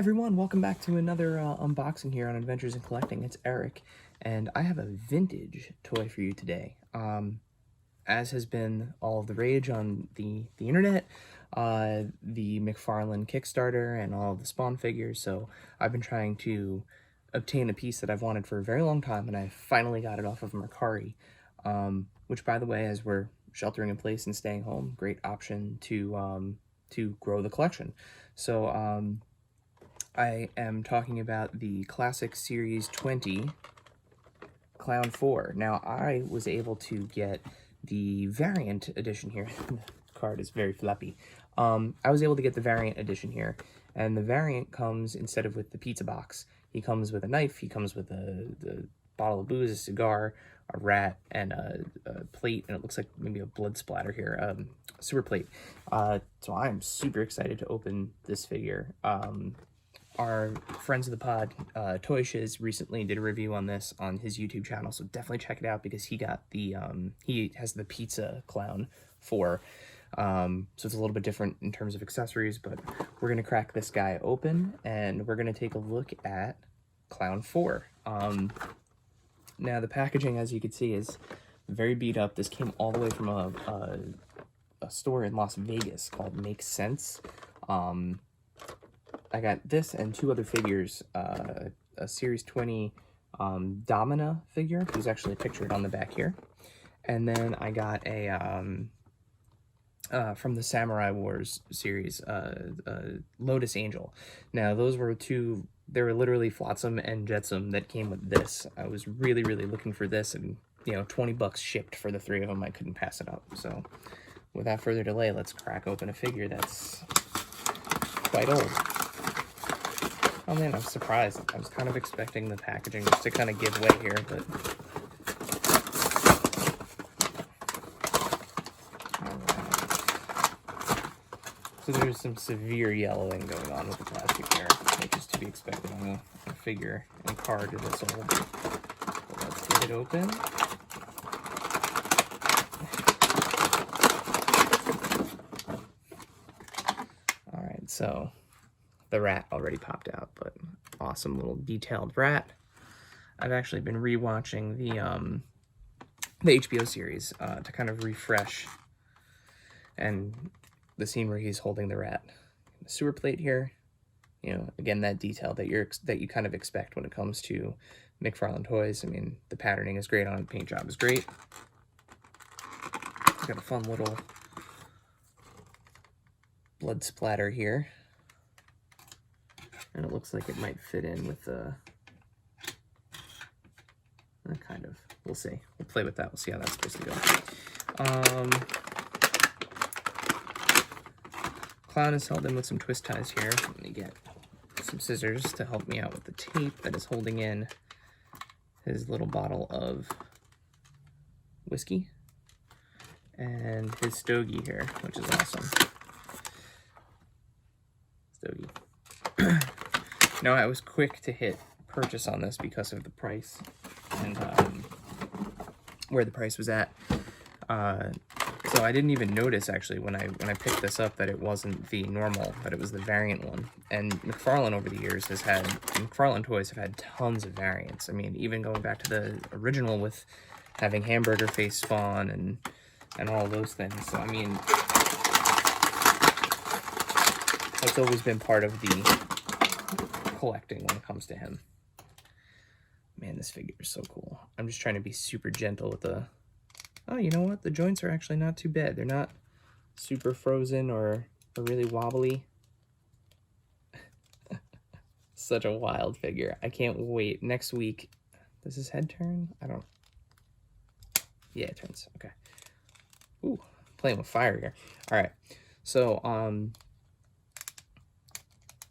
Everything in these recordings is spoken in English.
everyone, welcome back to another unboxing here on Adventures in Collecting. It's Eric, and I have a vintage toy for you today. As has been all of the rage on the internet, the McFarlane Kickstarter and all of the Spawn figures, so I've been trying to obtain a piece that I've wanted for a very long time, and I finally got it off of Mercari, which, by the way, as we're sheltering in place and staying home, great option to grow the collection. So I am talking about the Classic Series 20 Clown 4. Now, I was able to get the variant edition here. The card is very flappy. I was able to get the variant edition here, and the variant comes, instead of with the pizza box, he comes with a knife, he comes with the bottle of booze, a cigar, a rat, and a plate, and it looks like maybe a blood splatter here, super plate. So I'm super excited to open this figure. Our friends of the pod, Toy Shiz, recently did a review on this on his YouTube channel, so definitely check it out because he got the, he has the pizza clown 4, so it's a little bit different in terms of accessories, but we're going to crack this guy open, and we're going to take a look at Clown 4. Now, the packaging, as you can see, is very beat up. This came all the way from a store in Las Vegas called Make Sense. I got this and two other figures, a Series 20 Domina figure, who's actually pictured on the back here. And then I got a, from the Samurai Wars series, Lotus Angel. Now, those were two, they were literally Flotsam and Jetsam that came with this. I was really, really looking for this, and, you know, 20 bucks shipped for the three of them. I couldn't pass it up. So, without further delay, let's crack open a figure that's quite old. Oh man, I'm surprised. I was kind of expecting the packaging just to kind of give way here, but... Alright. So there's some severe yellowing going on with the plastic here, which is to be expected on a figure and card this old. But let's get it open. Alright, so... the rat already popped out, but awesome little detailed rat. I've actually been rewatching the HBO series to kind of refresh, and the scene where he's holding the rat. The sewer plate here, you know, again, that detail that you kind of expect when it comes to McFarlane Toys. I mean, the patterning is great on it, paint job is great. It's got a fun little blood splatter here. And it looks like it might fit in with the, kind of, we'll see. We'll play with that. We'll see how that's supposed to go. Clown is held in with some twist ties here. Let me get some scissors to help me out with the tape that is holding in his little bottle of whiskey. And his stogie here, which is awesome. Stogie. Now, I was quick to hit purchase on this because of the price and where the price was at. So I didn't even notice, actually, when I picked this up, that it wasn't the normal, that it was the variant one. And McFarlane over the years has had, McFarlane Toys have had tons of variants. I mean, even going back to the original with having hamburger face Spawn and all those things. So, I mean, that's always been part of the collecting when it comes to him. Man, this figure is so cool. I'm just trying to be super gentle with the... Oh, you know what? The joints are actually not too bad. They're not super frozen or really wobbly. Such a wild figure. I can't wait. Next week... Does his head turn? I don't... Yeah, it turns. Okay. Ooh, playing with fire here. Alright. So,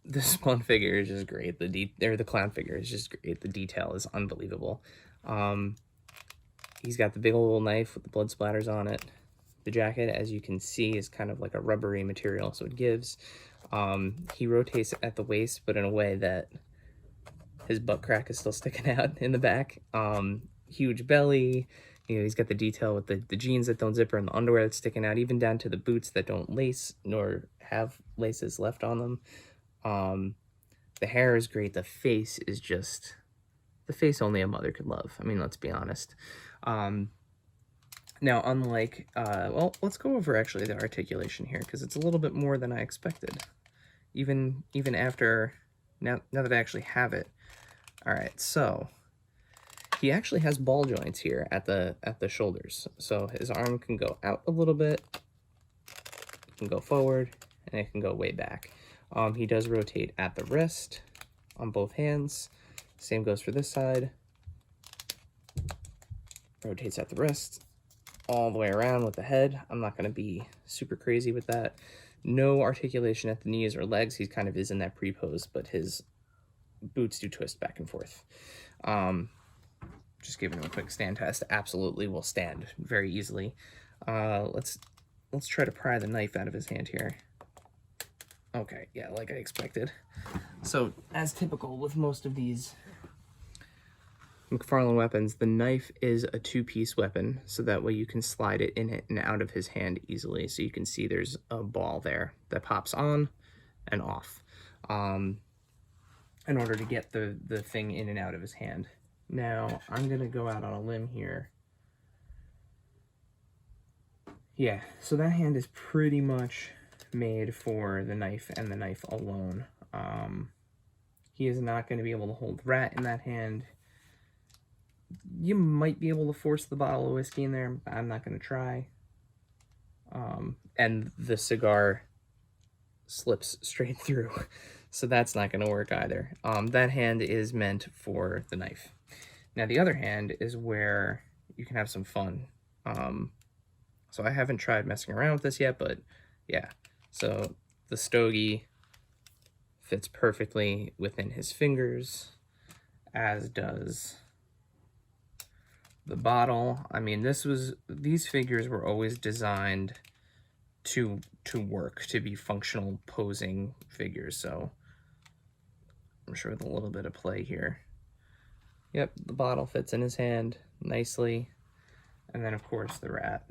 the Spawn figure is just great. The clown figure is just great. The detail is unbelievable. He's got the big old knife with the blood splatters on it. The jacket, as you can see, is kind of like a rubbery material, so it gives. He rotates at the waist, but in a way that his butt crack is still sticking out in the back. Huge belly. You know, he's got the detail with the jeans that don't zipper and the underwear that's sticking out, even down to the boots that don't lace nor have laces left on them. The hair is great. The face is just the face only a mother could love. I mean, let's be honest. Now, unlike, well, let's go over actually the articulation here, because it's a little bit more than I expected. Even after, now that I actually have it. All right, so he actually has ball joints here at the shoulders. So his arm can go out a little bit, it can go forward, and it can go way back. He does rotate at the wrist on both hands. Same goes for this side. Rotates at the wrist, all the way around with the head. I'm not going to be super crazy with that. No articulation at the knees or legs. He kind of is in that pre-pose, but his boots do twist back and forth. Just giving him a quick stand test. Absolutely will stand very easily. Let's try to pry the knife out of his hand here. Okay, yeah, like I expected. So, as typical with most of these McFarlane weapons, the knife is a two-piece weapon, so that way you can slide it in and out of his hand easily. So you can see there's a ball there that pops on and off in order to get the thing in and out of his hand. Now, I'm going to go out on a limb here. Yeah, so that hand is pretty much made for the knife and the knife alone. He is not going to be able to hold rat in that hand. You might be able to force the bottle of whiskey in there. I'm not going to try. And the cigar slips straight through, so that's not going to work either. That hand is meant for the knife. Now the other hand is where you can have some fun. So I haven't tried messing around with this yet, but yeah. So the stogie fits perfectly within his fingers, as does the bottle. I mean, these figures were always designed to work, to be functional posing figures, so I'm sure with a little bit of play here. Yep, the bottle fits in his hand nicely, and then of course the rat.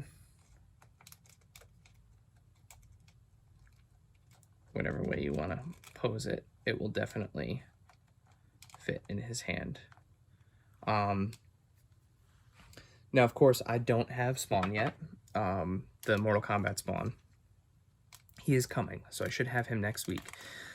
Whatever way you want to pose it, it will definitely fit in his hand. Now, of course, I don't have Spawn yet, the Mortal Kombat Spawn. He is coming, so I should have him next week.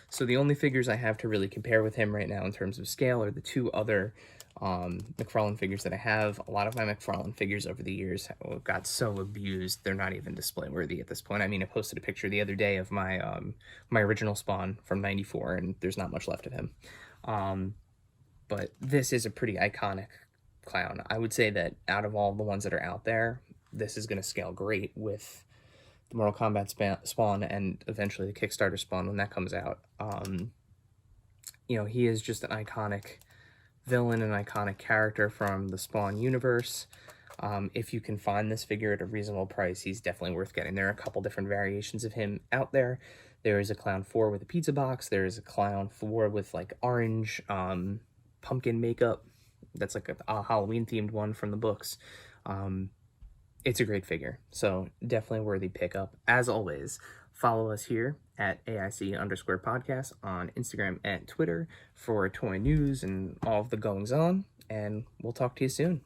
So the only figures I have to really compare with him right now in terms of scale are the two other McFarlane figures that I have. A lot of my McFarlane figures over the years got so abused, they're not even display worthy at this point. I mean, I posted a picture the other day of my my original Spawn from '94, and there's not much left of him. But this is a pretty iconic clown. I would say that out of all the ones that are out there, this is going to scale great with the Mortal Kombat Spawn and eventually the Kickstarter Spawn when that comes out. You know, he is just an iconic villain, an iconic character from the Spawn universe. If you can find this figure at a reasonable price, he's definitely worth getting. There are a couple different variations of him out there. There is a Clown 4 with a pizza box. There is a Clown 4 with like orange pumpkin makeup. That's like a Halloween-themed one from the books. It's a great figure, so definitely a worthy pickup. As always, follow us here at AIC_podcast on Instagram and Twitter for toy news and all of the goings-on, and we'll talk to you soon.